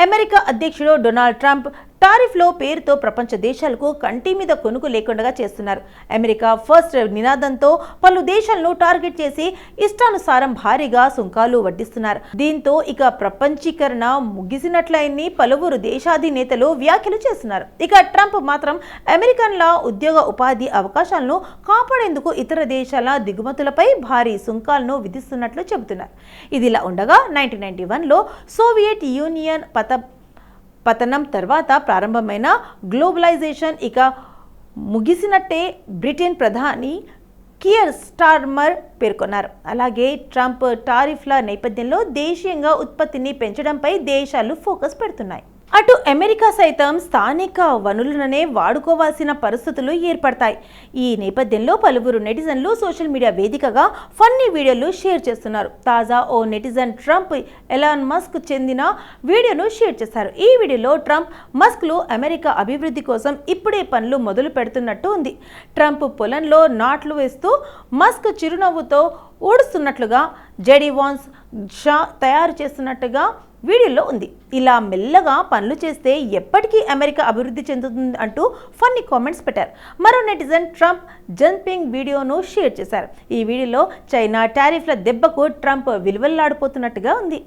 America అధ్యక్షుడు Donald Trump టారిఫ్లో పేరుతో ప్రపంచ దేశాలకు కంటి మీద కొనుకు లేకుండా చేస్తున్నారు. అమెరికా ఫస్ట్ నినాదంతో పలు దేశాలను టార్గెట్ చేసి ఇష్టానుసారం భారీగా సుంకాలు వడ్డిస్తున్నారు. దీంతో ఇక ప్రపంచీకరణ ముగిసినట్లయింది పలువురు దేశాధినేతలు వ్యాఖ్యలు చేస్తున్నారు. ఇక ట్రంప్ మాత్రం అమెరికన్ల ఉద్యోగ ఉపాధి అవకాశాలను కాపాడేందుకు ఇతర దేశాల దిగుమతులపై భారీ సుంకాలను విధిస్తున్నట్లు చెబుతున్నారు. ఇదిలా ఉండగా 1991లో సోవియట్ యూనియన్ పతనం తర్వాత ప్రారంభమైన గ్లోబలైజేషన్ ఇక ముగిసినట్టే బ్రిటన్ ప్రధాని కియర్ స్టార్మర్ పేర్కొన్నారు. అలాగే ట్రంప్ టారిఫ్ల నేపథ్యంలో దేశీయంగా ఉత్పత్తిని పెంచడంపై దేశాలు ఫోకస్ పెడుతున్నాయి. అటు అమెరికా సైతం స్థానిక వనరులనే వాడుకోవాల్సిన పరిస్థితులు ఏర్పడతాయి. ఈ నేపథ్యంలో పలువురు నెటిజన్లు సోషల్ మీడియా వేదికగా ఫన్నీ వీడియోలు షేర్ చేస్తున్నారు. తాజా ఓ నెటిజన్ ట్రంప్ ఎలాన్ మస్క్ చెందిన వీడియోను షేర్ చేశారు. ఈ వీడియోలో ట్రంప్ మస్క్లు అమెరికా అభివృద్ధి కోసం ఇప్పుడే పనులు మొదలు పెడుతున్నట్టు ఉంది. ట్రంప్ పొలంలో నాట్లు వేస్తూ మస్క్ చిరునవ్వుతో ఊడుస్తున్నట్లుగా జెడీ వాన్స్ షా తయారు చేస్తున్నట్టుగా వీడియోలో ఉంది. ఇలా మెల్లగా పనులు చేస్తే ఎప్పటికీ అమెరికా అభివృద్ధి చెందుతుంది అంటూ ఫన్నీ కామెంట్స్ పెట్టారు. మరో నెటిజన్ ట్రంప్ జంపింగ్ వీడియోను షేర్ చేశారు. ఈ వీడియోలో చైనా టారిఫ్ల దెబ్బకు ట్రంప్ విలువల్లాడిపోతున్నట్టుగా ఉంది.